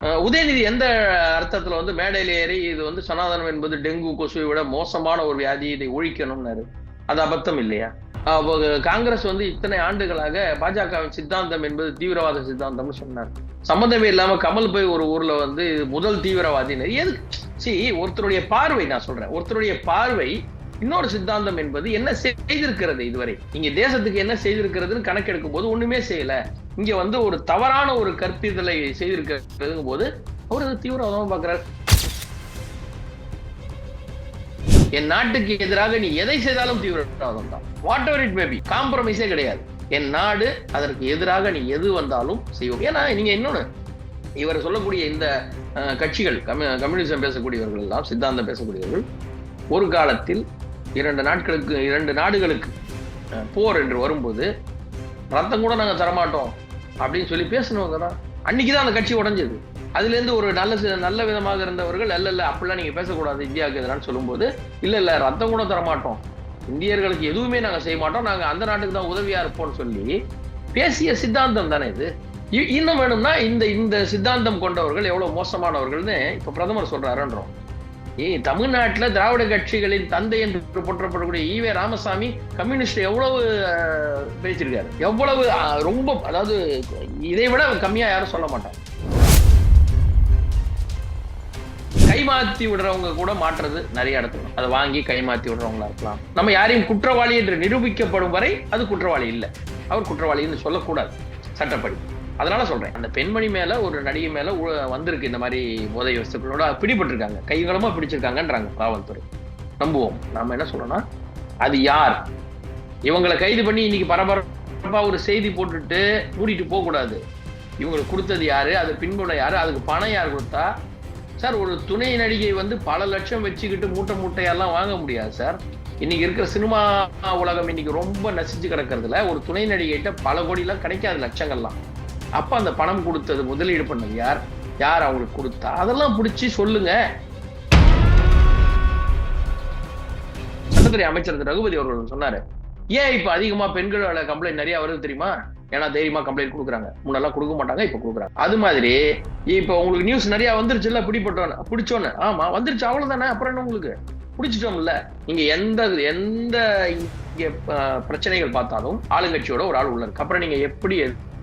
உதயநிதி எந்த அர்த்தத்துல வந்து மேடையில ஏறி இது வந்து சனாதனம் என்பது டெங்கு கொசுவை விட மோசமான ஒரு வியாதி, இதை ஒழிக்கணும்னாரு. அது அபத்தம் இல்லையா? அப்போ காங்கிரஸ் வந்து இத்தனை ஆண்டுகளாக பாஜகவின் சித்தாந்தம் என்பது தீவிரவாத சித்தாந்தம்னு சொன்னார். சம்மந்தமே இல்லாம கமல் போய் ஒரு ஊர்ல வந்து இது முதல் தீவிரவாதின்னு எது? ஒருத்தருடைய பார்வை, நான் சொல்றேன், ஒருத்தருடைய பார்வை இன்னொரு சித்தாந்தம் என்பது என்ன செய்திருக்கிறது இதுவரை, இங்க தேசத்துக்கு என்ன செய்திருக்கிறதுன்னு கணக்கெடுக்கும் போது ஒண்ணுமே செய்யல. இங்க வந்து ஒரு தவறான ஒரு கற்பித்தலை செய்திருக்கிறதுங்கும் போது அவர் தீவிரவாதமா பாக்குறாரு. என் நாட்டுக்கு எதிராக நீ எதை செய்தாலும் தீவிரவாதம் தான். Whatever it may be, காம்ப்ரமைஸே கிடையாது. என் நாடு, அதற்கு எதிராக நீ எது வந்தாலும் செய்வோம். ஏன்னா நீங்க இன்னொன்னு, இவர் சொல்லக்கூடிய இந்த கட்சிகள், கம்யூனிசம் பேசக்கூடியவர்கள் எல்லாம், சித்தாந்தம் பேசக்கூடியவர்கள், ஒரு காலத்தில் இரண்டு நாடுகளுக்கு போர் என்று வரும்போது ரத்தம் கூட நாங்க தரமாட்டோம் அப்படின்னு சொல்லி பேசணுங்க தான். அன்னைக்குதான் அந்த கட்சி உடைஞ்சது. அதுல இருந்து ஒரு நல்ல விதமாக இருந்தவர்கள் இல்ல அப்படிலாம் நீங்க பேசக்கூடாது இந்தியாவுக்கு எதிரான்னு சொல்லும்போது, இல்ல ரத்தம் கூட தரமாட்டோம், இந்தியர்களுக்கு எதுவுமே நாங்க செய்ய மாட்டோம், நாங்க அந்த நாட்டுக்கு தான் உதவியா இருப்போம்னு சொல்லி பேசிய சித்தாந்தம் தானே இது. இன்னும் வேணும்னா இந்த சித்தாந்தம் கொண்டவர்கள் எவ்வளவு மோசமானவர்கள்னு இப்ப பிரதமர் சொல்றாருன்றோம். தமிழ்நாட்டில் திராவிட கட்சிகளின் தந்தை என்று போற்றப்படக்கூடிய ஈவே ராமசாமி கம்யூனிஸ்ட் எவ்வளவு பேசியிருக்காரு, எவ்வளவு ரொம்ப, அதாவது இதை விட கம்மியா யாரும் சொல்ல மாட்டாங்க. கைமாத்தி விடுறவங்க கூட மாற்றுறது நிறைய இடத்துல, அதை வாங்கி கைமாத்தி விடுறவங்களா இருக்கலாம். நம்ம யாரையும் குற்றவாளி என்று நிரூபிக்கப்படும் வரை அது குற்றவாளி இல்லை, அவர் குற்றவாளின்னு சொல்லக்கூடாது சட்டப்படி. அதனால சொல்றேன், அந்த பெண்மணி மேல, ஒரு நடிகை மேல வந்திருக்கு இந்த மாதிரி போதை வஸ்துக்களோட பிடிபட்டிருக்காங்க, கைகளமா பிடிச்சிருக்காங்கன்றாங்க காவல்துறை. நம்புவோம். நாம என்ன சொல்றோம்னா, அது யார், இவங்களை கைது பண்ணி இன்னைக்கு பரபரப்பா ஒரு செய்தி போட்டுட்டு மூடிட்டு போக கூடாது. இவங்களுக்கு கொடுத்தது யாரு, அது பின்புல யாரு, அதுக்கு பணம் யார் கொடுத்தா? சார், ஒரு துணை நடிகை வந்து பல லட்சம் வச்சுக்கிட்டு மூட்டையெல்லாம் வாங்க முடியாது சார். இன்னைக்கு இருக்கிற சினிமா உலகம் இன்னைக்கு ரொம்ப நசிச்சு கிடக்கிறதுல ஒரு துணை நடிகைகிட்ட பல கோடி எல்லாம் கிடைக்காது, லட்சங்கள்லாம். அப்ப அந்த பணம் கொடுத்தது, முதலீடு பண்ணது யார், அவங்களுக்கு கொடுத்தா, அதெல்லாம் பிடிச்சி சொல்லுங்க. சட்டத்துறை அமைச்சர் ரகுபதி அவர்கள் சொன்னாரு, ஏன் இப்ப அதிகமா பெண்களோட கம்ப்ளைண்ட் நிறைய வருது தெரியுமா? ஏன்னா தைரியமா கம்ப்ளைண்ட் கொடுக்குறாங்க, முன்னெல்லாம் கொடுக்க மாட்டாங்க, இப்ப கொடுக்குறாங்க. அது மாதிரி இப்ப உங்களுக்கு நியூஸ் நிறைய வந்துருச்சு இல்ல, பிடிச்சோன்னு. ஆமா வந்துருச்சு, அவ்வளவுதானே, அப்புறம் என்ன உங்களுக்கு பிடிச்சிட்டோம்ல. நீங்க எந்த பிரச்சனைகள் பார்த்தாலும் ஆளுங்கட்சியோட ஒரு ஆள் உள்ள இருக்கு, அப்புறம் நீங்க எப்படி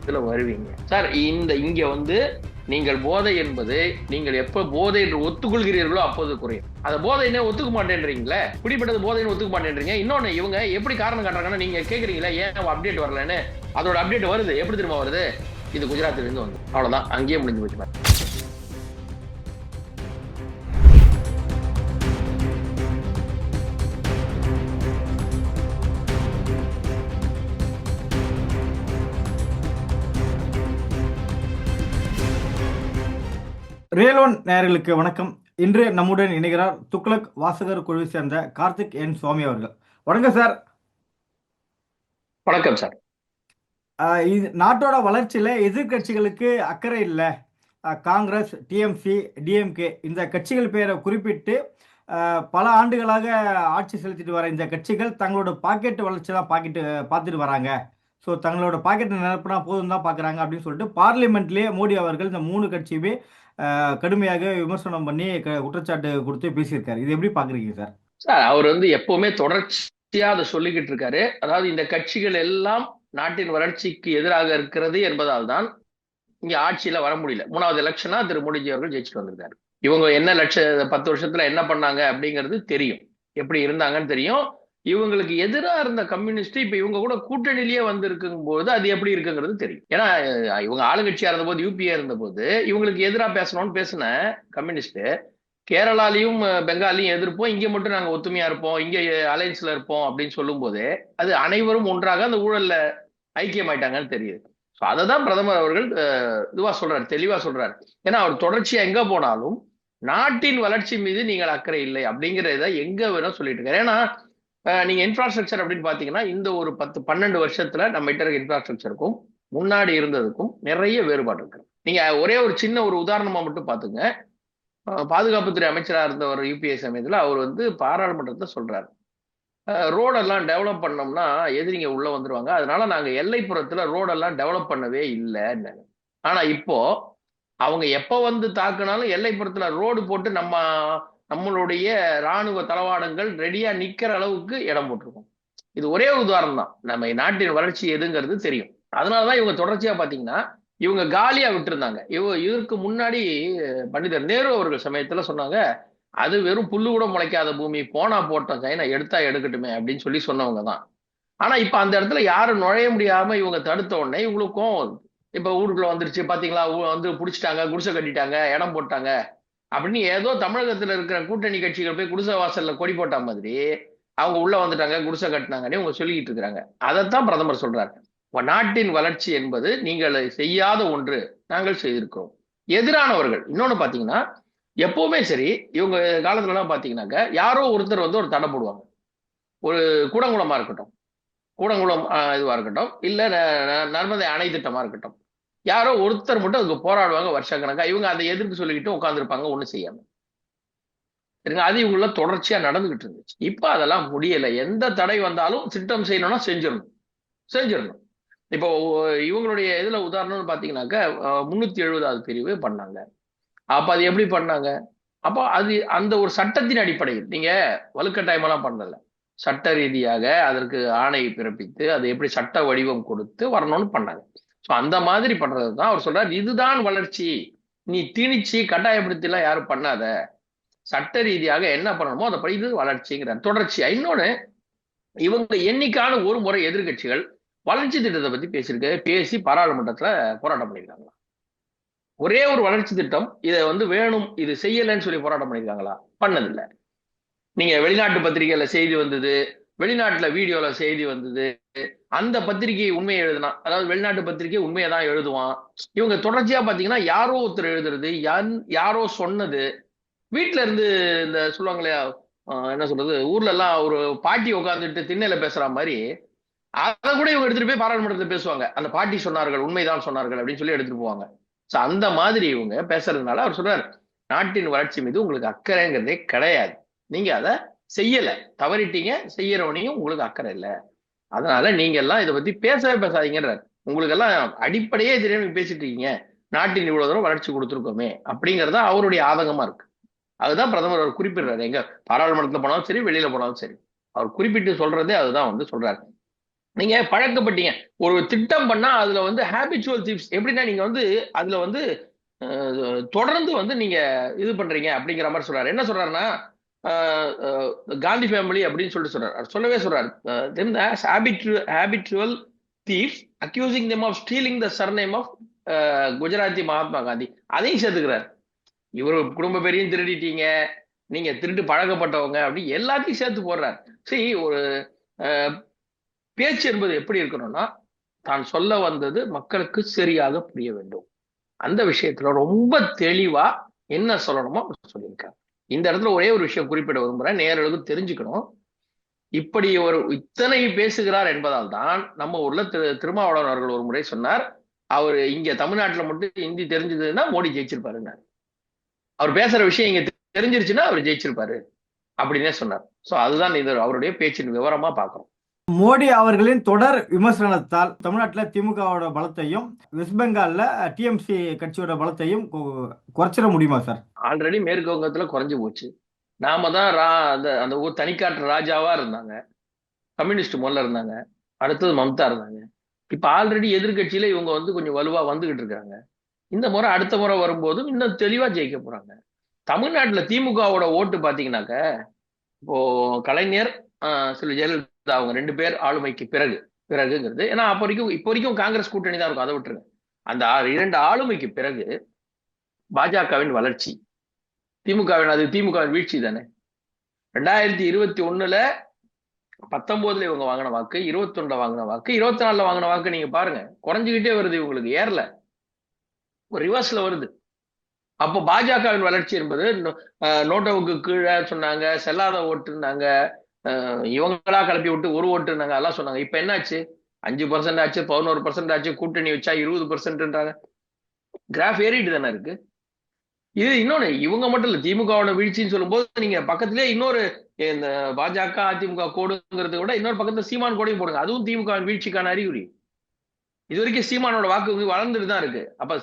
இதுல வருவீங்க சார்? இங்க வந்து நீங்கள் போதை என்பது, நீங்கள் எப்ப போதை என்று ஒத்துக்கொள்கிறீர்களோ அப்போது குறையும். அந்த போதைன்னு ஒத்துக்க மாட்டேன்றீங்களே, பிடிப்பட்டது போதைன்னு ஒத்துக்க மாட்டேன்றீங்க. இன்னொன்னு, இவங்க எப்படி காரணம் காட்டுறாங்கன்னா, நீங்க கேக்குறீங்களா ஏன் அப்டேட் வரலன்னு, அதோட அப்டேட் வருது. எப்படி திரும்ப வருது? இது குஜராத்ல இருந்து வந்து, அவ்வளவுதான், அங்கேயே முடிஞ்சு போச்சு. ரியல் ஒன் நேயர்களுக்கு வணக்கம். இன்று நம்முடன் இணைகிறார் துக்ளக் வாசகர் குழுவை சேர்ந்த கார்த்திக் என் சுவாமி அவர்கள். வணக்கம் சார். வணக்கம் சார். நாட்டோட வளர்ச்சியில எதிர்கட்சிகளுக்கு அக்கறை இல்லை. காங்கிரஸ், டிஎம்சி, டிஎம்கே இந்த கட்சிகள் பேரை குறிப்பிட்டு பல ஆண்டுகளாக ஆட்சி செலுத்திட்டு வர இந்த கட்சிகள் தங்களோட பாக்கெட் வளர்ச்சி தான் பார்த்துட்டு வராங்க. ஸோ தங்களோட பாக்கெட் நிரப்பினா போதும் தான் பார்க்குறாங்க அப்படின்னு சொல்லிட்டு பார்லிமெண்ட்லேயே மோடி அவர்கள் இந்த 3 கட்சியுமே கடுமையாக விமர்சனம் பண்ணி குற்றச்சாட்டு கொடுத்து பேசியிருக்காரு. இது எப்படி பாக்குறீங்க சார்? சார், அவர் வந்து எப்பவுமே தொடர்ச்சியா அதை சொல்லிக்கிட்டு இருக்காரு. அதாவது இந்த கட்சிகள் எல்லாம் நாட்டின் வளர்ச்சிக்கு எதிராக இருக்கிறது என்பதால் தான் இங்க ஆட்சியில வர முடியல. 3வது எலெக்ஷனா திரு மோடிஜி அவர்கள் ஜெயிச்சுட்டு வந்திருக்காரு. இவங்க என்ன 10 வருஷத்துல என்ன பண்ணாங்க அப்படிங்கிறது தெரியும், எப்படி இருந்தாங்கன்னு தெரியும். இவங்களுக்கு எதிராக இருந்த கம்யூனிஸ்ட் இப்ப இவங்க கூட கூட்டணியிலேயே வந்து இருக்கும் போது அது எப்படி இருக்குங்கிறது தெரியும். ஏன்னா இவங்க ஆளுங்கட்சியா இருந்த போது, யூபிஏ இருந்த போது, இவங்களுக்கு எதிராக பேசணும்னு பேசின கம்யூனிஸ்ட் கேரளாலையும் பெங்காலையும் எதிர்ப்போம், இங்க மட்டும் நாங்க ஒத்துமையா இருப்போம், இங்க அலையன்ஸ்ல இருப்போம் அப்படின்னு சொல்லும் போது அது அனைவரும் ஒன்றாக அந்த ஊழல்ல ஐக்கியமாயிட்டாங்கன்னு தெரியுது. அதை தான் பிரதமர் அவர்கள் இதுவா சொல்றாரு, தெளிவா சொல்றாரு. ஏன்னா அவர் தொடர்ச்சியா எங்க போனாலும் நாட்டின் வளர்ச்சி மீது நீங்கள் அக்கறை இல்லை அப்படிங்கிறத எங்க வேணும் சொல்லிட்டு இருக்காரு. ஏன்னா நீங்க இன்ஃப்ராஸ்ட்ரக்சர் அப்படின்னு பாத்தீங்கன்னா, இந்த ஒரு 10-12 வருஷத்துல நம்ம கிட்ட இருக்க இன்ஃப்ராஸ்ட்ரக்சருக்கும் முன்னாடி இருந்ததுக்கும் நிறைய வேறுபாடு இருக்கு. நீங்க ஒரே ஒரு சின்ன ஒரு உதாரணமா மட்டும் பாத்துங்க. பாதுகாப்புத்துறை அமைச்சராக இருந்த ஒரு யூபிஏ சமயத்துல அவர் வந்து பாராளுமன்றத்துல சொல்றாரு, ரோடெல்லாம் டெவலப் பண்ணோம்னா எதிரிங்க உள்ள வந்துருவாங்க, அதனால நாங்க எல்லைப்புறத்துல ரோடெல்லாம் டெவலப் பண்ணவே இல்லைன்னு. ஆனா இப்போ அவங்க எப்ப வந்து தாக்குனாலும் எல்லைப்புறத்துல ரோடு போட்டு நம்மளுடைய ராணுவ தளவாடங்கள் ரெடியா நிக்கிற அளவுக்கு இடம் போட்டிருக்கோம். இது ஒரே ஒரு உதாரணம் தான். நம்ம நாட்டின் வளர்ச்சி எதுங்கிறது தெரியும். அதனாலதான் இவங்க தொடர்ச்சியா பாத்தீங்கன்னா இவங்க காலியா விட்டுருந்தாங்க. இதற்கு முன்னாடி பண்டிதர் நேரு அவர்கள் சமயத்துல சொன்னாங்க, அது வெறும் புல்லு கூட முளைக்காத பூமி, போனா போட்டோம், சைனா எடுத்தா எடுக்கட்டுமே அப்படின்னு சொல்லி சொன்னவங்க தான். ஆனா இப்ப அந்த இடத்துல யாரும் நுழைய முடியாம இவங்க தடுத்த உடனே இவங்களுக்கும் இப்ப ஊருக்குள்ள வந்துருச்சு பாத்தீங்களா, வந்து புடிச்சிட்டாங்க, குடிசை கட்டிட்டாங்க, இடம் போட்டாங்க அப்படின்னு ஏதோ தமிழகத்துல இருக்கிற கூட்டணி கட்சிகள் போய் குடிசை வாசல்ல கொடி போட்ட மாதிரி அவங்க உள்ள வந்துட்டாங்க, குடிசை கட்டினாங்கன்னு இவங்க சொல்லிக்கிட்டு இருக்கிறாங்க. அதைத்தான் பிரதமர் சொல்றாரு. நாட்டின் வளர்ச்சி என்பது நீங்கள் செய்யாத ஒன்று, நாங்கள் செய்திருக்கிறோம். எதிரானவர்கள் இன்னொன்னு பாத்தீங்கன்னா, எப்பவுமே சரி இவங்க காலத்துல எல்லாம் பாத்தீங்கன்னாக்க யாரோ ஒருத்தர் வந்து ஒரு தடை போடுவாங்க. ஒரு கூடங்குளமா இருக்கட்டும், கூடங்குளம் இதுவா இருக்கட்டும், இல்ல நர்மதை அணை திட்டமா இருக்கட்டும், யாரோ ஒருத்தர் மட்டும் அதுக்கு போராடுவாங்க வருஷ கணக்கா. இவங்க அதை எதிர்த்து சொல்லிக்கிட்டு உட்காந்துருப்பாங்க, ஒண்ணும் செய்யாம. சரிங்க, அது இவங்கள தொடர்ச்சியா நடந்துகிட்டு இருந்துச்சு. இப்ப அதெல்லாம் முடியல. எந்த தடை வந்தாலும் திட்டம் செய்யணும்னா செஞ்சிடணும். இப்போ இவங்களுடைய இதுல உதாரணம்னு பாத்தீங்கன்னாக்க 370வது பிரிவு பண்ணாங்க. அப்ப அது எப்படி பண்ணாங்க? அப்போ அது அந்த ஒரு சட்டத்தின் அடிப்படையில், நீங்க வலுக்கட்டாயம் எல்லாம் பண்ணல, சட்ட ரீதியாக அதற்கு ஆணை பிறப்பித்து அதை எப்படி சட்ட வடிவம் கொடுத்து வரணும்னு பண்ணாங்க. சோ அந்த மாதிரி பண்றதுதான் அவர் சொல்றாரு, இதுதான் வளர்ச்சி. நீ திணிச்சு கட்டாயப்படுத்தி எல்லாம் யாரும் பண்ணாத, சட்ட ரீதியாக என்ன பண்ணணுமோ அதை படி, இது வளர்ச்சிங்கிறார் தொடர்ச்சியா. இன்னொன்னு, இவங்க என்னைக்கான ஒரு முறை எதிர்கட்சிகள் வளர்ச்சி திட்டத்தை பத்தி பேசி பாராளுமன்றத்துல போராட்டம் பண்ணியிருக்காங்களா? ஒரே ஒரு வளர்ச்சி திட்டம் இதை வந்து வேணும், இது செய்யலைன்னு சொல்லி போராட்டம் பண்ணியிருக்காங்களா? பண்ணதில்லை. நீங்க வெளிநாட்டு பத்திரிகையில செய்தி வந்தது, வெளிநாட்டுல வீடியோல செய்தி வந்தது, அந்த பத்திரிகை உண்மையை எழுதுனா, அதாவது வெளிநாட்டு பத்திரிகை உண்மையை தான் எழுதுவான். இவங்க தொடர்ச்சியா பாத்தீங்கன்னா யாரோ ஒருத்தர் எழுதுறது, யாரோ சொன்னது, வீட்டுல இருந்து இந்த சொல்லுவாங்களே, என்ன சொல்றது, ஊர்ல எல்லாம் ஒரு பாட்டி உட்காந்துட்டு திண்ணையில பேசுற மாதிரி, அதை கூட இவங்க எடுத்துட்டு போய் பாராளுமன்றத்துல பேசுவாங்க. அந்த பாட்டி சொன்னார்கள், உண்மைதான் சொன்னார்கள் அப்படின்னு சொல்லி எடுத்துட்டு போவாங்க. சோ அந்த மாதிரி இவங்க பேசுறதுனால அவர் சொல்றாரு, நாட்டின் வளர்ச்சி மீது உங்களுக்கு அக்கறைங்கிறதே கிடையாது. நீங்க அதை செய்யல, தவறிட்டீங்க, செய்யறவனையும் உங்களுக்கு அக்கறை இல்லை. அதனால நீங்க எல்லாம் இதை பத்தி பேசவே பேசாதீங்கன்றார். உங்களுக்கு எல்லாம் அடிப்படையே தெரியாம பேசிட்டு இருக்கீங்க, நாட்டின் இவ்வளவு தூரம் வளர்ச்சி கொடுத்துருக்கோமே அப்படிங்கறத அவருடைய ஆதங்கமா இருக்கு. அதுதான் பிரதமர் அவர் குறிப்பிடுறாரு. எங்க பாராளுமன்றத்துல போனாலும் சரி, வெளியில போனாலும் சரி, அவர் குறிப்பிட்டு சொல்றதே அதுதான் வந்து சொல்றாரு. நீங்க பழக்கப்பட்டீங்க, ஒரு திட்டம் பண்ணா அதுல வந்து ஹேபிச்சுவல் தீப்ஸ், எப்படின்னா நீங்க வந்து அதுல வந்து தொடர்ந்து வந்து நீங்க இது பண்றீங்க அப்படிங்கிற மாதிரி சொல்றாரு. என்ன சொல்றாருன்னா, காந்தி ஃபேமிலி அப்படின்னு சொல்லிட்டு சொல்றாரு. சொல்லவே சொல்றாரு, habitual thieves accusing them of stealing the surname of Gujarati Mahatma Gandhi, அதையும் சேர்த்துக்கிறார். இவரு குடும்ப பேரையும் திருடிட்டீங்க, நீங்க திருட்டு பழக்கப்பட்டவங்க, அப்படி எல்லாத்தையும் சேர்த்து போடுறார். சரி, ஒரு பேச்சு என்பது எப்படி இருக்கணும்னா, தான் சொல்ல வந்தது மக்களுக்கு சரியாக புரிய வேண்டும். அந்த விஷயத்துல ரொம்ப தெளிவா என்ன சொல்லணுமோ சொல்லியிருக்காரு. இந்த இடத்துல ஒரே ஒரு விஷயம் குறிப்பிட விரும்புறேன், நேயர்களுக்கு தெரிஞ்சுக்கணும். இப்படி ஒரு இத்தனை பேசுகிறார் என்பதால் தான் நம்ம ஊர்ல திருமாவளவன் அவர்கள் ஒரு முறை சொன்னார், அவர் இங்க தமிழ்நாட்டுல மட்டும் ஹிந்தி தெரிஞ்சதுன்னா மோடி ஜெயிச்சிருப்பாருன்னாரு. அவர் பேசுற விஷயம் இங்க தெரிஞ்சிருச்சுன்னா அவர் ஜெயிச்சிருப்பாரு அப்படின்னே சொன்னார். சோ அதுதான் இது அவருடைய பேச்சின் விவரமா பார்க்கிறோம். மோடி அவர்களின் தொடர் விமர்சனத்தால் தமிழ்நாட்டில் திமுகவோட பலத்தையும் வெஸ்ட் பெங்கால்ல டிஎம்சி கட்சியோட பலத்தையும் குறைச்சிட முடியுமா சார்? ஆல்ரெடி மேற்கு வங்கத்துல குறைஞ்சு போச்சு. நாம தான் அந்த ஊர் தனிக்காட்டு ராஜாவா இருந்தாங்க. கம்யூனிஸ்ட் முதல்ல இருந்தாங்க, அடுத்தது மம்தா இருந்தாங்க. இப்ப ஆல்ரெடி எதிர்கட்சியில இவங்க வந்து கொஞ்சம் வலுவா வந்துகிட்டு இருக்காங்க. இந்த முறை அடுத்த முறை வரும்போதும் இன்னும் தெளிவா ஜெயிக்க போறாங்க. தமிழ்நாட்டுல திமுகவோட ஓட்டு பாத்தீங்கன்னாக்க, இப்போ கலைஞர் சில ஜெயலலிதா அவங்க 2 பேர் ஆளுமைக்கு பிறகுங்கிறது, ஏன்னா இப்போ வரைக்கும் காங்கிரஸ் கூட்டணி தான் இருக்கும், அதை விட்டுருங்க. அந்த 2 ஆளுமைக்கு பிறகு பாஜகவின் வளர்ச்சி, திமுகவின் வீழ்ச்சி தானே. 2021ல 19ல இவங்க வாங்கின வாக்கு, 21ல வாங்கின வாக்கு, 24ல வாங்கின வாக்கு நீங்க பாருங்க, குறைஞ்சுக்கிட்டே வருது, இவங்களுக்கு ஏறல, ஒரு ரிவர்ஸ்ல வருது. அப்போ பாஜகவின் வளர்ச்சி என்பது நோட்டோவுக்கு கீழே சொன்னாங்க, செல்லாத ஓட்டுனாங்க, இவங்களா கிளப்பி விட்டு ஒரு ஓட்டுனாங்க, அதெல்லாம் சொன்னாங்க. இப்ப என்னாச்சு? 5% ஆச்சு, 11% ஆச்சு, கூட்டணி வச்சா 20%ன்றாங்க. கிராஃப் ஏறிட்டு தானே இருக்கு. இது இன்னொன்னு, இவங்க மட்டும் இல்ல, திமுகவோட வீழ்ச்சின்னு சொல்லும் போது நீங்க பக்கத்திலே இன்னொரு இந்த பாஜக அதிமுக கோடுங்கிறத விட இன்னொரு பக்கத்துல சீமான் கோடையும் போடுங்க, அதுவும் திமுக வீழ்ச்சிக்கான அறிகுறி. இது வரைக்கும் சீமானோட வாக்கு வளர்ந்துட்டு தான் இருக்கு. அப்ப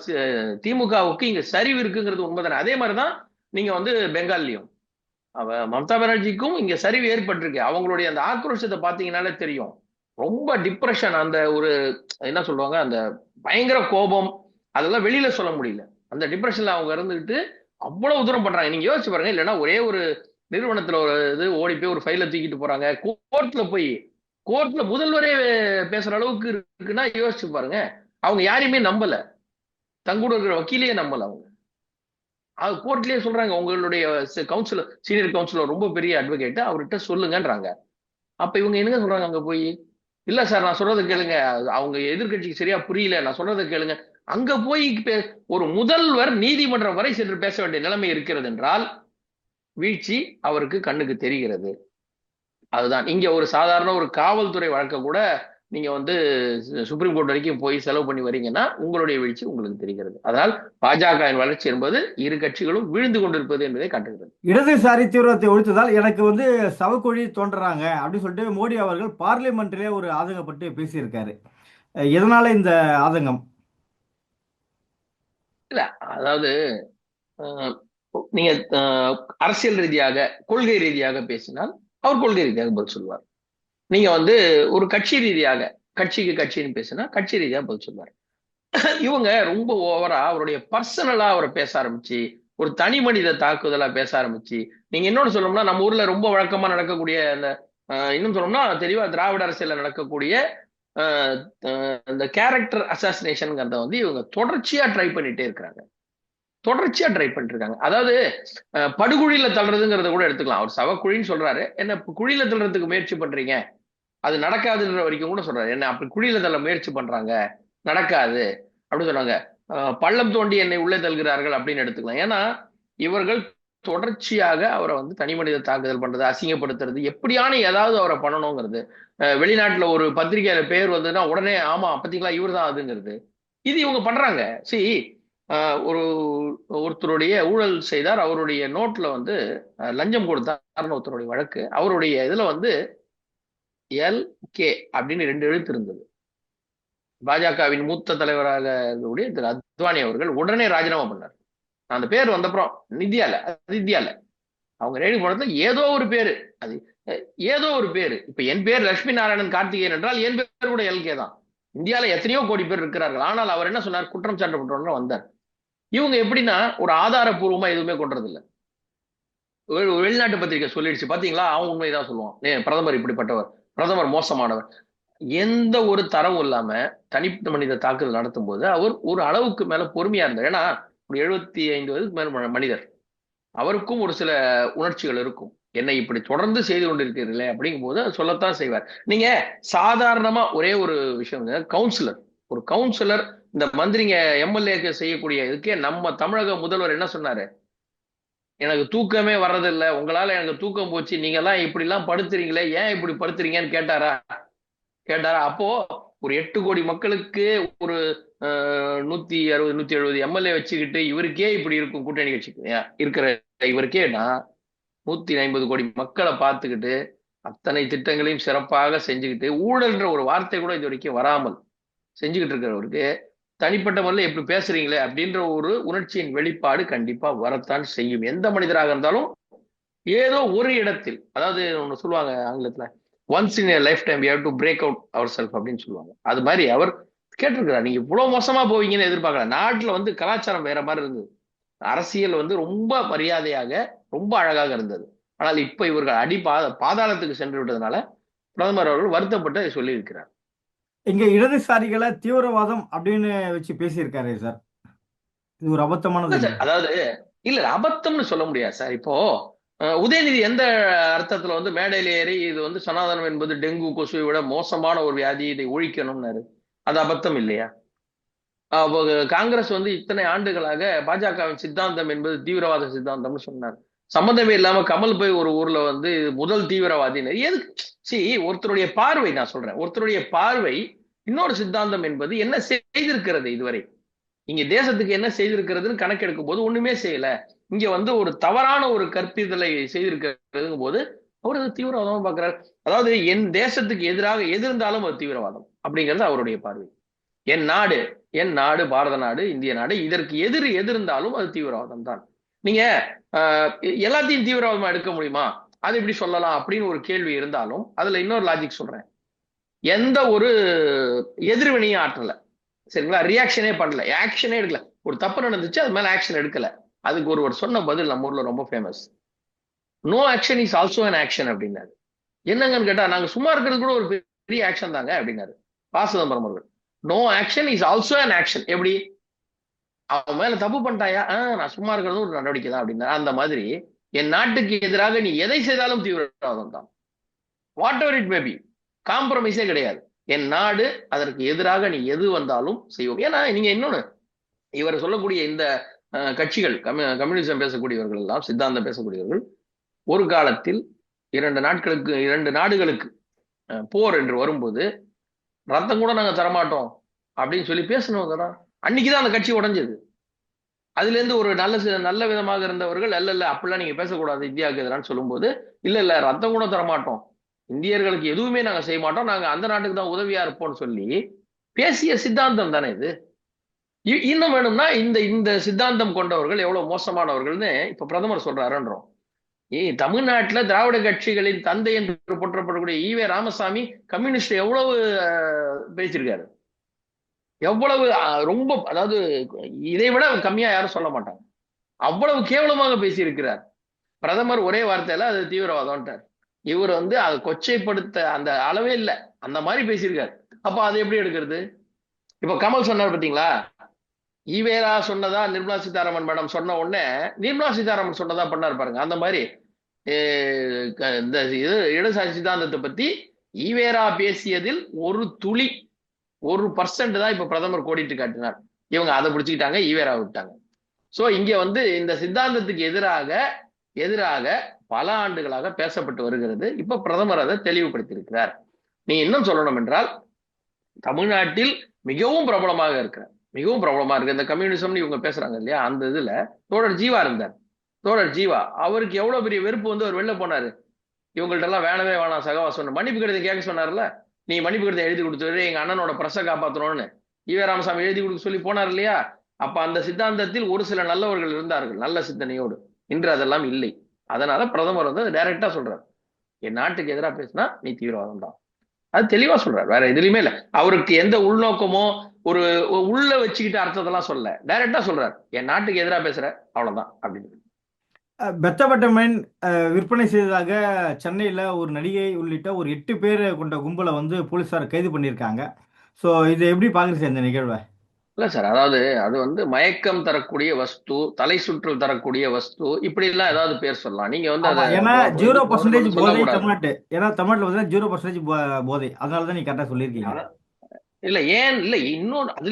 திமுகவுக்கு இங்க சரிவு இருக்குங்கிறது உண்மைதானே. அதே மாதிரிதான் நீங்க வந்து பெங்கால்லையும் மம்தா பானர்ஜிக்கும் இங்க சரிவு ஏற்பட்டிருக்கு. அவங்களுடைய அந்த ஆக்ரோஷத்தை பாத்தீங்கன்னாலே தெரியும். ரொம்ப டிப்ரெஷன், அந்த ஒரு என்ன சொல்லுவாங்க, அந்த பயங்கர கோபம், அதெல்லாம் வெளியில சொல்ல முடியல. அந்த டிப்ரெஷன்ல அவங்க இருந்துகிட்டு அவ்வளவு தூரம் பண்றாங்க. நீங்க யோசிச்சு பாருங்க. இல்லைன்னா ஒரே ஒரு நிறுவனத்துல ஒரு இது ஓடி போய் ஒரு ஃபைல தூக்கிட்டு போறாங்க. கோர்ட்ல முதல்வரே பேசுற அளவுக்கு இருக்குன்னா யோசிச்சு பாருங்க. அவங்க யாரையுமே நம்பல. தங்கூட இருக்கிற வக்கீலையே நம்பல அவங்க. அது கோர்ட்லயே சொல்றாங்க, உங்களுடைய கவுன்சிலர், சீனியர் கவுன்சிலர் ரொம்ப பெரிய அட்வொகேட், அவர்கிட்ட சொல்லுங்கன்றாங்க. அப்ப இவங்க என்னங்க சொல்றாங்க அங்க போய்? இல்ல சார், நான் சொல்றதை கேளுங்க, அவங்க எதிர்கட்சிக்கு சரியா புரியல, நான் சொல்றதை கேளுங்க. அங்க போய் ஒரு முதல்வர் நீதிமன்றம் வரை சென்று பேச வேண்டிய நிலைமை இருக்கிறது என்றால் வீழ்ச்சி அவருக்கு கண்ணுக்கு தெரிகிறது. அதுதான் இங்க ஒரு சாதாரண ஒரு காவல்துறை வழக்க கூட நீங்க வந்து சுப்ரீம் கோர்ட் வரைக்கும் போய் செலவு பண்ணி வரீங்கன்னா உங்களுடைய வீழ்ச்சி உங்களுக்கு தெரிகிறது. அதனால் பாஜகவின் வளர்ச்சி என்பது இரு கட்சிகளும் வீழ்ந்து கொண்டிருப்பது என்பதை காட்டுகிறது. இடதுசாரி தீவிரத்தை ஒழித்ததால் எனக்கு வந்து சவக்குழி தோன்றுறாங்க அப்படின்னு சொல்லிட்டு மோடி அவர்கள் பார்லிமெண்ட்லேயே ஒரு ஆதங்கப்பட்டு பேசியிருக்காரு. எதனால இந்த ஆதங்கம்? இல்ல, அதாவது அஹ், நீங்க அரசியல் ரீதியாக கொள்கை ரீதியாக பேசினால் அவர் கொள்கை ரீதியாக பதில் சொல்லுவார். நீங்க வந்து ஒரு கட்சி ரீதியாக கட்சிக்கு கட்சின்னு பேசினா கட்சி ரீதியாக பதில் சொல்லுவார். இவங்க ரொம்ப ஓவரா அவருடைய பர்சனலா அவரை பேச ஆரம்பிச்சு, ஒரு தனி மனித தாக்குதலா பேச ஆரம்பிச்சு, நீங்க இன்னொன்னு சொல்லணும்னா நம்ம ஊர்ல ரொம்ப வழக்கமா நடக்கக்கூடிய அந்த இன்னும் சொல்லணும்னா தெளிவா திராவிட அரசியல்ல நடக்கக்கூடிய இந்த கேரக்டர் அசாசினேஷன்ங்கிறத வந்து இவங்க தொடர்ச்சியா ட்ரை பண்ணிட்டே இருக்கிறாங்க. அதாவது படுகுழியில தள்ளுறதுங்கிறத கூட எடுத்துக்கலாம். அவர் சவக்குழின்னு சொல்றாரு, என்ன குழியில தள்ளுறதுக்கு முயற்சி பண்றீங்க, அது நடக்காதுன்ற வரைக்கும் கூட சொல்றாரு. என்ன அப்படி குழியில தள்ள முயற்சி பண்றாங்க, நடக்காது அப்படின்னு சொன்னாங்க. பள்ளம் தோண்டி என்னை உள்ளே தள்ளுகிறார்கள் அப்படின்னு எடுத்துக்கலாம். ஏன்னா இவர்கள் தொடர்ச்சியாக அவரை வந்து தனி மனித தாக்குதல் பண்றது, அசிங்கப்படுத்துறது, எப்படியான ஏதாவது அவரை பண்ணணுங்கிறது. வெளிநாட்டுல ஒரு பத்திரிகையில பேர் வந்ததுன்னா உடனே ஆமா பாத்தீங்களா இவர் தான் அதுங்கிறது. இது இவங்க பண்றாங்க. சி ஒரு ஒருத்தருடைய ஊழல் செய்தார், அவருடைய நோட்ல வந்து லஞ்சம் கொடுத்தார்னு ஒருத்தருடைய வழக்கு, அவருடைய இதுல வந்து LK அப்படின்னு 2 எழுத்து இருந்தது. பாஜகவின் மூத்த தலைவராக இருக்கக்கூடிய திரு அத்வானி அவர்கள் உடனே ராஜினாமா பண்ணார். அந்த பேர் வந்தப்புறம் நித்யால அவங்க ரெடி பண்ணதுல ஏதோ ஒரு பேரு, அது ஏதோ ஒரு பேரு. இப்ப என் பேர் லட்சுமி நாராயணன் கார்த்திகேயன் என்றால் என் பேர் கூட LK தான். இந்தியால எத்தனையோ கோடி பேர் இருக்கிறார்கள். ஆனால் அவர் என்ன சொன்னார், குற்றம் சாட்டப்பட்டவர்கள் வந்தார். இவங்க எப்படின்னா ஒரு ஆதாரப்பூர்வமா எதுவுமே கொண்டது இல்ல. வெளிநாட்டு பத்திரிகை சொல்லிடுச்சு பாத்தீங்களா, அவன் உண்மைதான் சொல்லுவான், பிரதமர் இப்படிப்பட்டவர், பிரதமர் மோசமானவர். எந்த ஒரு தரவும் இல்லாம தனிப்பட்ட மனித தாக்குதல் நடத்தும் போது அவர் ஒரு அளவுக்கு மேல பொறுமையா இருந்தார். ஏன்னா ஒரு 75 வயதுக்கு மேல மனிதர், அவருக்கும் ஒரு சில உணர்ச்சிகள் இருக்கும். என்னை இப்படி தொடர்ந்து செய்து கொண்டிருக்கிறீர்களே அப்படிங்கும் போது சொல்லத்தான் செய்வார். நீங்க சாதாரணமா ஒரே ஒரு விஷயம், ஒரு கவுன்சிலர் இந்த மந்திரிங்க MLA செய்யக்கூடிய இதுக்கே நம்ம தமிழக முதல்வர் என்ன சொன்னாரு, எனக்கு தூக்கமே வர்றதில்லை, உங்களால எனக்கு தூக்கம் போச்சு, நீங்க எல்லாம் இப்படி எல்லாம் படுத்துறீங்களே, ஏன் இப்படி படுத்துறீங்கன்னு கேட்டாரா? அப்போ ஒரு 8 கோடி மக்களுக்கு ஒரு 160 170 MLA வச்சுக்கிட்டு இவருக்கே இப்படி இருக்கும், கூட்டணி கட்சிக்கு இருக்கிற இவருக்கேனா 150 கோடி மக்களை பார்த்துக்கிட்டு அத்தனை திட்டங்களையும் சிறப்பாக செஞ்சுக்கிட்டு ஊழல்ன்ற ஒரு வார்த்தை கூட இது வரைக்கும் வராமல் செஞ்சுக்கிட்டு இருக்கிறவருக்கு தனிப்பட்ட முறையில் எப்படி பேசுறீங்களே அப்படின்ற ஒரு உணர்ச்சியின் வெளிப்பாடு கண்டிப்பா வரத்தான் செய்யும். எந்த மனிதராக இருந்தாலும் ஏதோ ஒரு இடத்தில், அதாவது ஒண்ணு சொல்லுவாங்க ஆங்கிலத்துல, once in a lifetime we have to break out ourselves அப்படின்னு சொல்லுவாங்க. அது மாதிரி அவர் கேட்டிருக்கிறார். நீங்க இவ்வளவு மோசமா போவீங்கன்னு எதிர்பார்க்கல. நாட்டுல வந்து கலாச்சாரம் வேற மாதிரி இருந்தது, அரசியல் வந்து ரொம்ப மரியாதையாக ரொம்ப அழகாக இருந்தது. ஆனால் இப்ப இவர்கள் பாதாளத்துக்கு சென்று விட்டதுனால பிரதமர் அவர்கள் வருத்தப்பட்டு அதை சொல்லி இருக்கிறார். இங்க இடதுசாரிகளை தீவிரவாதம் அப்படின்னு வச்சு பேசியிருக்காரு சார். இது ஒரு அபத்தமானது. அதாவது இல்ல அபத்தம்னு சொல்ல முடியாது சார். இப்போ உதயநிதி எந்த அர்த்தத்துல வந்து மேடையில ஏறி இது வந்து சனாதனம் என்பது டெங்கு கொசுவை விட மோசமான ஒரு வியாதி, இதை ஒழிக்கணும்னாரு. அது அபத்தம் இல்லையா? காங்கிரஸ் வந்து இத்தனை ஆண்டுகளாக பாஜகவின் சித்தாந்தம் என்பது தீவிரவாத சித்தாந்தம்னு சொன்னார். சம்மந்தமே இல்லாம கமல் போய் ஒரு ஊர்ல வந்து முதல் தீவிரவாதின்னு எதுக்கு? ஒருத்தருடைய பார்வை, நான் சொல்றேன், ஒருத்தருடைய பார்வை இன்னொரு சித்தாந்தம் என்பது என்ன செய்திருக்கிறது இதுவரை, இங்க தேசத்துக்கு என்ன செய்திருக்கிறதுன்னு கணக்கெடுக்கும் போது ஒண்ணுமே செய்யல. இங்க வந்து ஒரு தவறான ஒரு கற்பித்தலை செய்திருக்கிறதுங்கும் போது அவர் அது தீவிரவாதமா பாக்குறாரு. அதாவது என் தேசத்துக்கு எதிராக எது இருந்தாலும் அது தீவிரவாதம் அப்படிங்கிறது அவருடைய பார்வை. என் நாடு, என் நாடு பாரத நாடு, இந்திய நாடு, இதற்கு எது இருந்தாலும் அது தீவிரவாதம் தான். நீங்க எல்லாத்தையும் தீவிரவாதமா எடுக்க முடியுமா, அது இப்படி சொல்லலாம் அப்படின்னு ஒரு கேள்வி இருந்தாலும் அதுல இன்னொரு லாஜிக் சொல்றேன். எந்த ஒரு எதிர்வினையும் ஆற்றல, சரிங்களா, ரியாக்ஷனே பண்ணல, ஆக்ஷனே எடுக்கல. ஒரு தப்பு நடந்துச்சு, அது மேல ஆக்ஷன் எடுக்கல. அதுக்கு ஒருவர் சொன்ன பதில் நம்ம ஊர்ல ரொம்ப famous. No action is also an action அப்படின்னாரு. என்னங்கன்னு கேட்டா, நாங்க சும்மா இருக்கிறது கூட ஒரு பெரிய ஆக்ஷன் தாங்க அப்படின்னாரு ப. சிதம்பரம் அவர்கள். No action is also an action. எப்படி, அவன் மேல தப்பு பண்ணிட்டாயா, நான் சும்மா இருக்கிறது ஒரு நடவடிக்கை தான் அப்படின்னா. அந்த மாதிரி என் நாட்டுக்கு எதிராக நீ எதை செய்தாலும் தீவிரவாதம் தான். Whatever it may be, காம்ப்ரமைஸே கிடையாது. என் நாடு, அதற்கு எதிராக நீ எது வந்தாலும் செய்வோம். ஏன்னா நீங்க இன்னொன்னு, இவர் சொல்லக்கூடிய இந்த கட்சிகள், கம்யூனிசம் பேசக்கூடியவர்கள் எல்லாம், சித்தாந்தம் பேசக்கூடியவர்கள், ஒரு காலத்தில் 2 நாடுகளுக்கு போர் என்று வரும்போது ரத்தம் கூட நாங்க தரமாட்டோம் அப்படின்னு சொல்லி பேசணும். அன்னைக்குதான் அந்த கட்சி உடைஞ்சது. அதுல இருந்து ஒரு நல்ல விதமாக இருந்தவர்கள், இல்ல அப்படிலாம் நீங்க பேசக்கூடாது இந்தியாவுக்கு எதிரான்னு சொல்லும்போது, இல்ல ரத்தம் கூட தரமாட்டோம், இந்தியர்களுக்கு எதுவுமே நாங்க செய்ய மாட்டோம், நாங்க அந்த நாட்டுக்கு தான் உதவியா இருப்போம்னு சொல்லி பேசிய சித்தாந்தம் தானே இது. இன்னும் வேணும்னா இந்த சித்தாந்தம் கொண்டவர்கள் எவ்வளவு மோசமானவர்கள்னு இப்ப பிரதமர் சொல்றாருன்றோம். தமிழ்நாட்டுல திராவிட கட்சிகளின் தந்தை என்று போற்றப்படக்கூடிய ஈவே ராமசாமி கம்யூனிஸ்ட் எவ்வளவு பேசியிருக்காரு, எவ்வளவு ரொம்ப, அதாவது இதை விட கம்மியா யாரும் சொல்ல மாட்டாங்க, அவ்வளவு கேவலமாக பேசியிருக்கிறார். பிரதமர் ஒரே வார்த்தையில அது தீவிரவாதம்ட்டார். இவர் அதை கொச்சைப்படுத்த அந்த அளவே இல்லை, அந்த மாதிரி பேசியிருக்காரு. அப்ப அதை எப்படி எடுக்கிறது? இப்ப கமல் சொன்னார் பாத்தீங்களா, ஈவேரா சொன்னதா நிர்மலா சீதாராமன் மேடம் சொன்ன உடனே நிர்மலா சீதாராமன் சொன்னதா பண்ணாரு பாருங்க. அந்த மாதிரி இந்த இடதுசாரி சித்தாந்தத்தை பத்தி ஈவேரா பேசியதில் ஒரு துளி, 1% தான் இப்ப பிரதமர் கோடிட்டு காட்டினார். இவங்க அதை பிடிச்சுக்கிட்டாங்க, ஈவேரா விட்டாங்க. சோ இங்க இந்த சித்தாந்தத்துக்கு எதிராக பல ஆண்டுகளாக பேசப்பட்டு வருகிறது. இப்ப பிரதமர் அதை தெளிவுபடுத்தியிருக்கிறார். நீ இன்னும் சொல்லணும் என்றால், தமிழ்நாட்டில் மிகவும் பிரபலமாக இருக்கு இந்த கம்யூனிசம்னு இவங்க பேசுறாங்க இல்லையா, அந்த இதுல தோழர் ஜீவா இருந்தார். தோழர் ஜீவா, அவருக்கு எவ்வளவு பெரிய வெறுப்பு அவர் வெளில போனாரு. இவங்கள்ட்ட எல்லாம் வேணவே வேணாம் சகவாசம், மன்னிப்பு கடிதம் கேட்க சொன்னார்ல, நீ மன்னிப்பு கடிதம் எழுதி கொடுத்துரு, எங்க அண்ணனோட பிரச காப்பாற்றணும்னு ஈவே ராமசாமி எழுதி கொடுக்க சொல்லி போனார் இல்லையா. அப்ப அந்த சித்தாந்தத்தில் ஒரு சில நல்லவர்கள் இருந்தார்கள், நல்ல சிந்தனையோடு. இன்று அதெல்லாம் இல்லை. அதனால பிரதமர் டைரக்டா சொல்றாரு, என் நாட்டுக்கு எதிராக பேசினா நீ தீவிரவாதம் தான். அது தெளிவா சொல்றாரு, வேற எதுலையுமே இல்ல. அவருக்கு எந்த உள்நோக்கமோ ஒரு உள்ள வச்சுக்கிட்டு அர்த்தத்தெல்லாம் சொல்ல, டைரக்டா சொல்றாரு, என் நாட்டுக்கு எதிராக பேசுற, அவ்வளவுதான் அப்படின்னு. பெத்தப்பட்ட மீன் விற்பனை செய்ததாக சென்னையில் ஒரு நடிகை உள்ளிட்ட ஒரு 8 பேர் கொண்ட கும்பலை போலீஸார் கைது பண்ணியிருக்காங்க. ஸோ இதை எப்படி பார்க்குறீங்க இந்த நிகழ்வை? இல்ல சார், அதாவது அது மயக்கம் தரக்கூடிய வஸ்து, தலை சுற்றல் தரக்கூடிய வஸ்து, இப்படி எல்லாம் ஏதாவது பேர் சொல்லலாம். நீங்க அதை ஏன்னா 0% போதை தமிழ்நாட்டு, ஏன்னா தமிழ்நாட்டில் பார்த்தீங்கன்னா 0% போதை, அதனால தான் நீங்க கரெக்டாக சொல்லியிருக்கீங்க. இல்ல ஏன் இல்ல,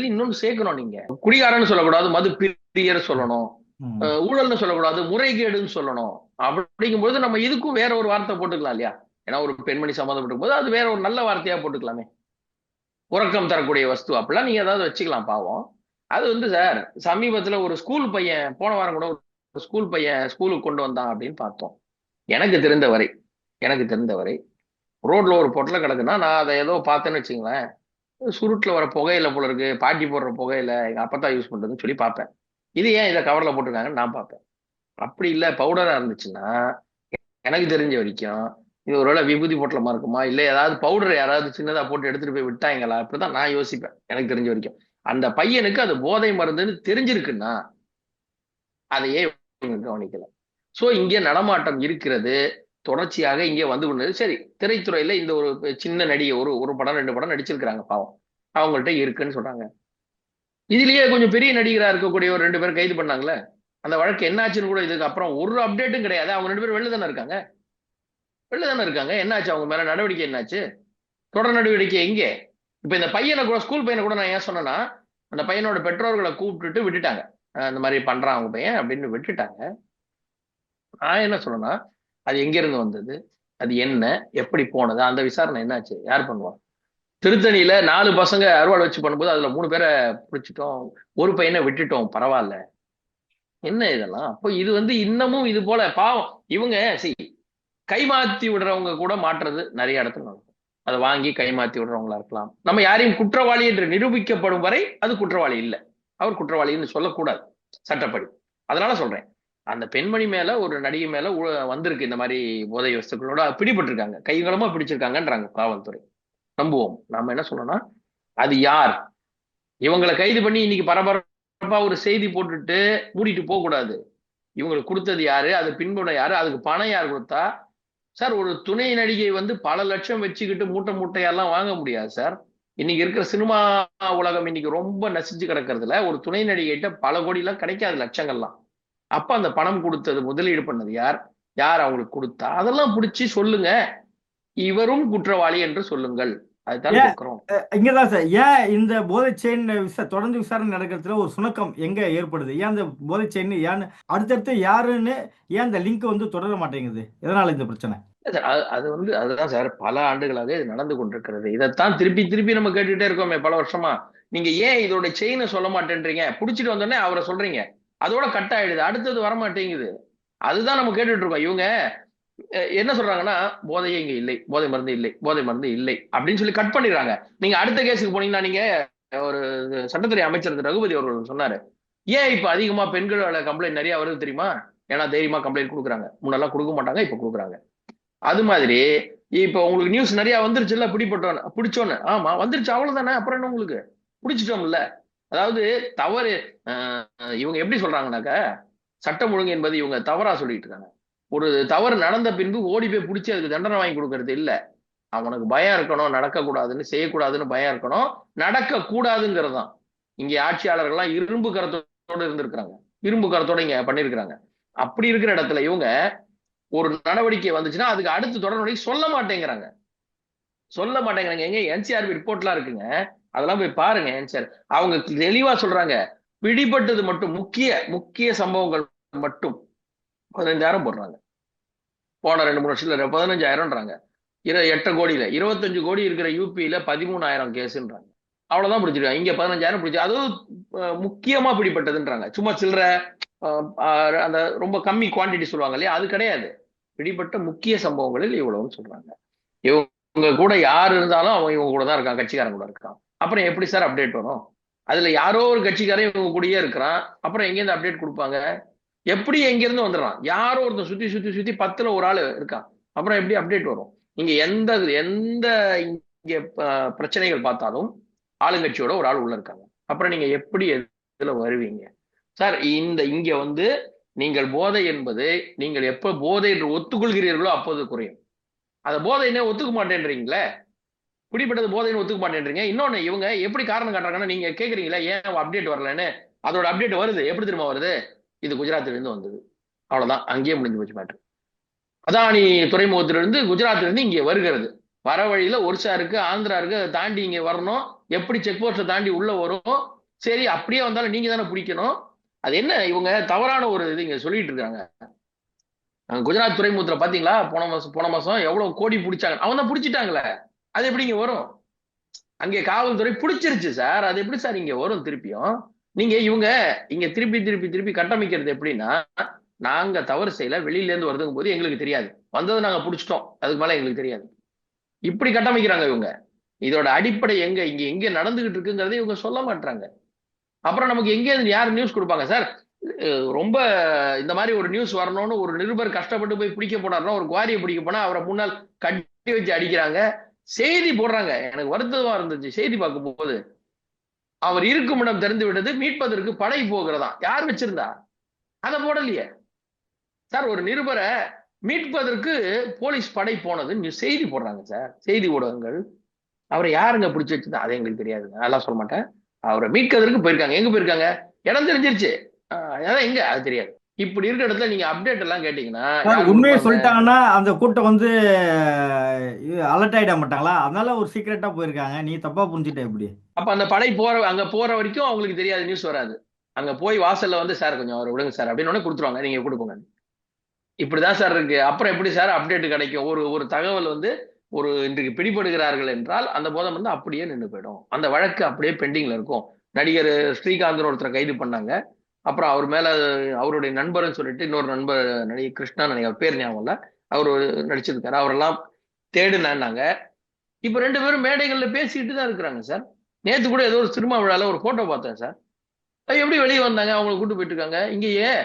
இன்னொன்னு சேர்க்கணும். நீங்க குடிகாரன்னு சொல்லக்கூடாது, மது பிரியர் சொல்லணும், ஊழல்னு சொல்லக்கூடாது, முறைகேடுன்னு சொல்லணும். அப்படிங்கும்போது நம்ம இதுக்கும் வேற ஒரு வார்த்தை போட்டுக்கலாம் இல்லையா. ஏன்னா ஒரு பெண்மணி சம்மந்தப்பட்ட போது அது வேற ஒரு நல்ல வார்த்தையா போட்டுக்கலாமே. உறக்கம் தரக்கூடிய வஸ்து, அப்படிலாம் நீங்க ஏதாவது வச்சுக்கலாம். பாவம். அது சார், சமீபத்துல ஒரு ஸ்கூல் பையன், போன வாரம் கூட ஒரு ஸ்கூல் பையன் ஸ்கூலுக்கு கொண்டு வந்தான் அப்படின்னு பார்த்தோம். எனக்கு தெரிந்தவரை ரோட்ல ஒரு பொட்டலை கிடக்குன்னா, நான் அதை ஏதோ பார்த்தேன்னு வச்சுங்களேன், சுருட்டுல வர புகையில போல இருக்கு, பாட்டி போடுற புகையில, எங்க அப்பத்தான் யூஸ் பண்றதுன்னு சொல்லி பார்ப்பேன். இது ஏன் இதை கவர்ல போட்டிருக்காங்கன்னு நான் பார்ப்பேன். அப்படி இல்ல பவுடரா இருந்துச்சுன்னா, எனக்கு தெரிஞ்ச வரைக்கும் இது ஒருவேளை விபூதி பொட்டலமா இருக்குமா, இல்ல ஏதாவது பவுடர் யாராவது சின்னதா போட்டு எடுத்துட்டு போய் விட்டாங்களா, அப்படிதான் நான் யோசிப்பேன். எனக்கு தெரிஞ்ச வரைக்கும் அந்த பையனுக்கு அது போதை மருந்துன்னு தெரிஞ்சிருக்குன்னா அதையே கவனிக்கல. சோ இங்கே நடமாட்டம் இருக்கிறது, தொடர்ச்சியாக இங்கே கொண்டது. சரி, திரைத்துறையில இந்த ஒரு சின்ன நடிகை ஒரு படம் 2 படம் நடிச்சிருக்கிறாங்க, பாவம், அவங்கள்ட்ட இருக்குன்னு சொல்றாங்க. இதுலயே கொஞ்சம் பெரிய நடிகரா இருக்கக்கூடிய ஒரு 2 பேர் கைது பண்ணாங்களே, அந்த வழக்கு என்னாச்சுன்னு கூட இதுக்கு அப்புறம் ஒரு அப்டேட்டும் கிடையாது. அவங்க 2 பேரும் வெளில தானே இருக்காங்க. என்னாச்சு அவங்க மேல நடவடிக்கை, என்னாச்சு தொடர் நடவடிக்கை எங்கே? இப்ப இந்த பையனை கூட, ஸ்கூல் பையனை கூட நான் ஏன் சொன்னேன்னா, அந்த பையனோட பெற்றோர்களை கூப்பிட்டுட்டு விட்டுட்டாங்க. இந்த மாதிரி பண்றான் அவங்க பையன் அப்படின்னு விட்டுட்டாங்க. நான் என்ன சொன்னேன்னா, அது எங்க இருந்து வந்தது, அது என்ன, எப்படி போனது, அந்த விசாரணை என்னாச்சு, யார் பண்ணுவான்? திருத்தணியில 4 பசங்க அறுவாள் வச்சு பண்ணும்போது அதுல 3 பேரை பிடிச்சிட்டோம், ஒரு பையனை விட்டுட்டோம், பரவாயில்ல. என்ன இதெல்லாம்? அப்போ இது இன்னமும் இது போல பாவம். இவங்க கை மாத்தி விடுறவங்க கூட மாற்றுறது நிறைய இடத்துல நடக்கும். அதை வாங்கி கைமாத்தி விடுறவங்களா இருக்கலாம். நம்ம யாரையும் குற்றவாளி என்று நிரூபிக்கப்படும் வரை அது குற்றவாளி இல்லை, அவர் குற்றவாளின்னு சொல்லக்கூடாது சட்டப்படி. அதனால சொல்றேன், அந்த பெண்மணி மேல ஒரு நடிகை மேல வந்திருக்கு இந்த மாதிரி போதை வஸ்துக்களோட பிடிபட்டிருக்காங்க, கைகளமா பிடிச்சிருக்காங்கன்றாங்க காவல்துறை. நம்புவோம். நாம என்ன சொல்லணும்னா, அது யார், இவங்களை கைது பண்ணி இன்னைக்கு பரபரப்பா ஒரு செய்தி போட்டுட்டு மூடிட்டு போக கூடாது. இவங்களுக்கு கொடுத்தது யாரு, அது பின்புண யாரு, அதுக்கு பணம் யார் கொடுத்தா. சார், ஒரு துணை நடிகை வந்து பல லட்சம் வச்சுக்கிட்டு மூட்டை மூட்டையெல்லாம் வாங்க முடியாது சார். இன்னைக்கு இருக்கிற சினிமா உலகம் இன்னைக்கு ரொம்ப நசிச்சு கிடக்கிறதுல ஒரு துணை நடிகைகிட்ட பல கோடி எல்லாம் கிடைக்காது, லட்சங்கள்லாம். அப்ப அந்த பணம் கொடுத்தது, முதலீடு பண்ணது யார், யார் அவங்களுக்கு கொடுத்தா, அதெல்லாம் பிடிச்சி சொல்லுங்க. இவரும் குற்றவாளி என்று சொல்லுங்கள். அதுதான் ஏன் கேட்கிறோம். இங்கதான் சார், ஏன் இந்த போதை செயின் தொடர்ந்து விசாரணை நடக்கிறதுல ஒரு சுணக்கம் எங்க ஏற்படுது? ஏன் அந்த போதை செயின் ஏன்னு அடுத்தடுத்து யாருன்னு ஏன் அந்த லிங்க் வந்து தொடர மாட்டேங்குது? எதனால இந்த பிரச்சனை? அது வந்து அதுதான் சார், பல ஆண்டுகளாக இது நடந்து கொண்டிருக்கிறது. இதைத்தான் திருப்பி திருப்பி நம்ம கேட்டுட்டே இருக்கோமே பல வருஷமா. நீங்க ஏன் இதோட செயினை சொல்ல மாட்டேன்றீங்க? புடிச்சிட்டு வந்தோடனே அவரை சொல்றீங்க, அதோட கட் ஆயிடுது, அடுத்தது வர மாட்டேங்குது. அதுதான் நம்ம கேட்டுட்டு இருக்கோம். இவங்க என்ன சொல்றாங்கன்னா, போதையே இங்க இல்லை, போதை மருந்து இல்லை, போதை மருந்து இல்லை அப்படின்னு சொல்லி கட் பண்ணிடுறாங்க. நீங்க அடுத்த கேஸுக்கு போனீங்கன்னா, நீங்க ஒரு சட்டத்துறை அமைச்சர் ரகுபதி அவர்கள் சொன்னாரு, ஏன் இப்ப அதிகமா பெண்களோட கம்ப்ளைண்ட் நிறைய வருது தெரியுமா? ஏன்னா தைரியமா கம்ப்ளைண்ட் கொடுக்குறாங்க, முன்னெல்லாம் கொடுக்க மாட்டாங்க, இப்ப கொடுக்குறாங்க. அது மாதிரி இப்ப உங்களுக்கு நியூஸ் நிறைய வந்துருச்சுல்ல, பிடிச்சோன்னு. ஆமா வந்துருச்சு, அவ்வளவுதானே, அப்புறம் என்ன உங்களுக்கு பிடிச்சிட்டோம்ல. அதாவது தவறு, இவங்க எப்படி சொல்றாங்கன்னாக்க, சட்டம் ஒழுங்கு என்பது இவங்க தவறா சொல்லிட்டு இருக்காங்க. ஒரு தவறு நடந்த பின்பு ஓடி போய் பிடிச்சி அதுக்கு தண்டனை வாங்கி கொடுக்கறது இல்ல. அவனுக்கு பயம் இருக்கணும், நடக்கக்கூடாதுன்னு, செய்யக்கூடாதுன்னு பயம் இருக்கணும், நடக்க கூடாதுங்கிறது தான். இங்க ஆட்சியாளர்கள்லாம் இரும்பு கரத்தோட இருந்திருக்கிறாங்க, இரும்பு கரத்தோட இங்க பண்ணிருக்கிறாங்க. அப்படி இருக்கிற இடத்துல இவங்க ஒரு நடவடிக்கை வந்துச்சுன்னா அதுக்கு அடுத்து தொடர் நடவடிக்கை சொல்ல மாட்டேங்கிறாங்க. எங்க என்சிஆர்பி ரிப்போர்ட்லாம் இருக்குங்க, அதெல்லாம் போய் பாருங்க. என்சிஆர் அவங்க தெளிவா சொல்றாங்க, பிடிபட்டது மட்டும் முக்கிய சம்பவங்கள் மட்டும் 15,000 போடுறாங்க. போன 2-3 வருஷத்துல 15,000ன்றாங்க. 8 கோடியில 25 கோடி இருக்கிற யூபியில 13,000 கேஸ்ன்றாங்க. அவ்வளவுதான் பிடிச்சிருக்காங்க. இங்க 15,000 பிடிச்சி, அதுவும் முக்கியமா பிடிப்பட்டதுன்றாங்க. சும்மா சில்லற அந்த ரொம்ப கம்மி குவான்டிட்டி சொல்லுவாங்க இல்லையா, அது கிடையாது. பிடிப்பட்ட முக்கிய சம்பவங்களில் இவ்வளவுன்னு சொல்றாங்க. இவங்க கூட யார் இருந்தாலும் அவன் இவங்க கூட தான் இருக்கான், கட்சிக்காரன் கூட இருக்கான். அப்புறம் எப்படி சார் அப்டேட் வரும்? அதுல யாரோ ஒரு கட்சிக்காரன் இவங்க கூடயே இருக்கிறான், அப்புறம் எங்கேருந்து அப்டேட் கொடுப்பாங்க? எப்படி எங்க இருந்து வந்துடுறான்? யாரோ ஒருத்தர் சுத்தி சுத்தி சுத்தி 10ல ஒரு ஆள் இருக்கான், அப்புறம் எப்படி அப்டேட் வரும்? இங்க எந்த இங்க பிரச்சனைகள் பார்த்தாலும் ஆளுங்கட்சியோட ஒரு ஆள் உள்ள இருக்காங்க. அப்புறம் நீங்க எப்படி இதுல வருவீங்க சார்? இங்க வந்து நீங்கள் போதை என்பது, நீங்கள் எப்ப போதை என்று ஒத்துக்கொள்கிறீர்களோ அப்போது குறையும். அதை போதைன்னு ஒத்துக்க மாட்டேன்றீங்களே, பிடிப்பட்டது போதைன்னு ஒத்துக்க மாட்டேன்றீங்க. இன்னொன்னு, இவங்க எப்படி காரணம் காட்டுறாங்கன்னா, நீங்க கேக்குறீங்களா ஏன் அப்டேட் வரலன்னு, அதோட அப்டேட் வருது. எப்படி தெரியுமா வருது? இது குஜராத்ல இருந்து வந்தது, அவ்வளவுதான், அங்கேயே முடிஞ்சு போச்சு மேட்ரு. அதானி துறைமுகத்திலிருந்து குஜராத்ல இருந்து இங்க வருகிறது, வர வழியில ஒரிசா இருக்கு, ஆந்திரா இருக்கு, தாண்டி இங்க வரணும். எப்படி செக் போஸ்ட தாண்டி உள்ள வரும்? சரி, அப்படியே வந்தாலும் நீங்க தானே பிடிக்கணும். அது என்ன, இவங்க தவறான ஒரு இது இங்க சொல்லிட்டு இருக்காங்க. குஜராத் துறைமுகத்துல பாத்தீங்களா, போன மாசம் எவ்வளவு கோடி பிடிச்சாங்க, அவன் தான் பிடிச்சிட்டாங்களே, அது எப்படி இங்க வரும்? அங்கே காவல்துறை பிடிச்சிருச்சு சார், அது எப்படி சார் இங்க வரும் திருப்பியும்? நீங்க இவங்க இங்க திருப்பி திருப்பி திருப்பி கட்டமைக்கிறது எப்படின்னா, நாங்க தவறு செய்யல, வெளியில இருந்து வருதுங்கும் போது எங்களுக்கு தெரியாது, வந்ததை நாங்க பிடிச்சிட்டோம், அதுக்கு மேல எங்களுக்கு தெரியாது. இப்படி கட்டமைக்கிறாங்க இவங்க. இதோட அடிப்படை இங்க நடந்துகிட்டு இருக்குங்கிறத இவங்க சொல்ல மாட்டாங்க. அப்புறம் நமக்கு எங்கே யார் நியூஸ் கொடுப்பாங்க சார்? ரொம்ப இந்த மாதிரி ஒரு நியூஸ் வரணும்னு ஒரு நிருபர் கஷ்டப்பட்டு போய் பிடிக்க போனார்னா, ஒரு குவாரியை பிடிக்க போனா அவரை முன்னால் கட்டி வச்சு அடிக்கிறாங்க, செய்தி போடுறாங்க. எனக்கு வருத்தமா இருந்துச்சு செய்தி பார்க்கும் போது. அவர் இருக்கும் இடம் தெரிந்து விட்டது, மீட்பதற்கு படை போகிறதா. யார் வச்சிருந்தா? அதை போடலையே சார். ஒரு நிருபரை மீட்பதற்கு போலீஸ் படை போனது செய்தி போடுறாங்க சார், செய்தி ஊடகங்கள். அவரை யாருங்க பிடிச்சி வச்சிருந்தா? அது எங்களுக்கு தெரியாதுங்க, அதெல்லாம் சொல்ல மாட்டேன். அவரை மீட்கிறதுக்கு போயிருக்காங்க. எங்க போயிருக்காங்க? இடம் தெரிஞ்சிருச்சு, அதான் எங்க அது தெரியாது. இப்படி இருக்கிற இடத்துல நீங்க அப்டேட் எல்லாம் கேட்டீங்கன்னா, உண்மையை சொல்லிட்டாங்கன்னா அந்த கூட்டம் வந்து அலர்ட் ஆயிட மாட்டாங்களா? அதனால ஒரு சீக்கிரட்டா போயிருக்காங்க. நீ தப்பா புரிஞ்சுட்ட எப்படி? அப்ப அந்த படை அங்க போற வரைக்கும் அவங்களுக்கு தெரியாது, நியூஸ் வராது. அங்க போய் வாசல்ல வந்து, சார் கொஞ்சம் அவரை விடுங்க சார் அப்படின்னு கொடுத்துருவாங்க, நீங்க கொடுப்போங்க. இப்படிதான் சார் இருக்கு. அப்புறம் எப்படி சார் அப்டேட் கிடைக்கும்? ஒரு தகவல் வந்து, ஒரு இன்றைக்கு பிடிபடுகிறார்கள் என்றால் அந்த போதம் வந்து அப்படியே நின்று போயிடும், அந்த வழக்கு அப்படியே பெண்டிங்ல இருக்கும். நடிகர் ஸ்ரீகாந்த் ஒருத்தரை கைது பண்ணாங்க, அப்புறம் அவர் மேல அவருடைய நண்பர்னு சொல்லிட்டு இன்னொரு நண்பர், நடிகர் கிருஷ்ணா நினைக்கிற பேர் ஞாபகம் இல்ல, அவர் நடிச்சிருக்காரு, அவரெல்லாம் தேடுனாங்க. இப்ப 2 பேரும் மேடைகள்ல பேசிட்டு தான் இருக்கிறாங்க சார். நேத்து கூட ஏதோ ஒரு சினிமா விழால ஒரு போட்டோ பார்த்தேன் சார். அது எப்படி வெளிய வந்தாங்க? அவங்கள கூட்டு போயிட்டு இருக்காங்க. இங்க ஏன்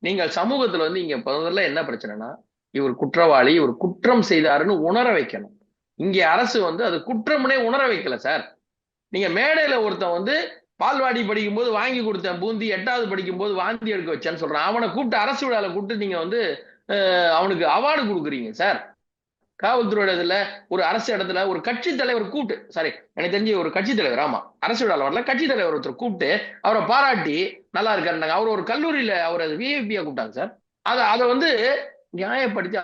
நீங்கள் சமூகத்துல வந்து இங்க முதல்ல என்ன பிரச்சனைனா, இவர் குற்றவாளி, இவர் குற்றம் செய்தாருன்னு உணர வைக்கணும். இங்க அரசு வந்து அது குற்றம்னே உணர வைக்கல சார். நீங்க மேடையில ஒருத்தன் வந்து பால்வாடி படிக்கும்போது வாங்கி கொடுத்தேன் பூந்தி, 8வது படிக்கும்போது வாந்தி எடுக்க வச்சேன்னு சொல்றான். அவன கூப்பிட்டு அரசு விழால கூப்பிட்டு நீங்க வந்து அவனுக்கு அவார்டு குடுக்குறீங்க சார். காவல்துறையோட இதுல ஒரு அரசு இடத்துல ஒரு கட்சி தலைவர் கூப்பிட்டு, சாரி எனக்கு தெரிஞ்சு ஒரு கட்சி தலைவர், ஆமா அரசு விழால வரல, கட்சி தலைவர் ஒருத்தர் கூப்பிட்டு அவரை பாராட்டி நல்லா இருக்காருன்னாங்க. அவர் ஒரு கல்லூரியில அவர் விஐபியா கூப்பிட்டாங்க சார். அதை வந்து நியாயப்படுத்தி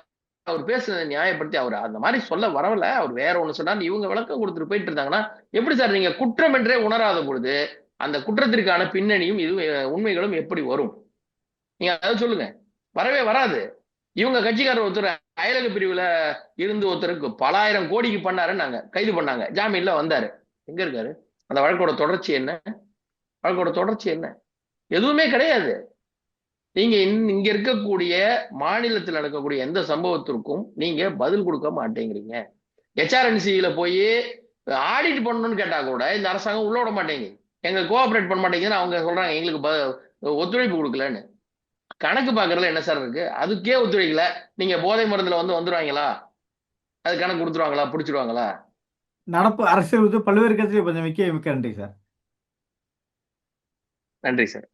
அவர் பேசுனதை நியாயப்படுத்தி அவர் அந்த மாதிரி சொல்ல வரல. அவர் வேற ஒண்ணு சொன்னார், இவங்க விளக்கம் கொடுத்துட்டு போயிட்டு இருந்தாங்கன்னா எப்படி சார் நீங்க குற்றம் என்றே உணராத பொழுது அந்த குற்றத்திற்கான பின்னணியும் இது உண்மைகளும் எப்படி வரும்? நீங்க அதை சொல்லுங்க. வரவே வராது. இவங்க கட்சிக்காரர் ஒருத்தர் அயலக பிரிவுல இருந்து ஒருத்தருக்கு பல ஆயிரம் கோடிக்கு பண்ணாருன்னு கைது பண்ணாங்க. ஜாமீன்ல வந்தாரு. எங்க இருக்காரு? அந்த வழக்கோட தொடர்ச்சி என்ன? வழக்கோட தொடர்ச்சி என்ன? எதுவுமே கிடையாது. நீங்க இங்க இருக்கக்கூடிய மாநிலத்தில் நடக்கக்கூடிய எந்த சம்பவத்திற்கும் நீங்க பதில் கொடுக்க மாட்டேங்கிறீங்க. HRNC-ல போய் ஆடிட் பண்ணணும்னு கேட்டா கூட இந்த அரசாங்கம் உள்ள விட மாட்டேங்குது. எங்க கோஆபரேட் பண்ண மாட்டேங்குதுன்னு அவங்க சொல்றாங்க, எங்களுக்கு ஒத்துழைப்பு கொடுக்கலன்னு. கணக்கு பாக்குறதுல என்ன சார் இருக்கு? அதுக்கே ஒத்துழைக்கல. நீங்க போதை மருந்துல வந்துருவாங்களா? அது கணக்கு கொடுத்துருவாங்களா? பிடிச்சிருவாங்களா? நடப்பு அரசியல் பல்வேறு கருத்து கொஞ்சம் மிக்க மிக்க நன்றி சார். நன்றி சார்.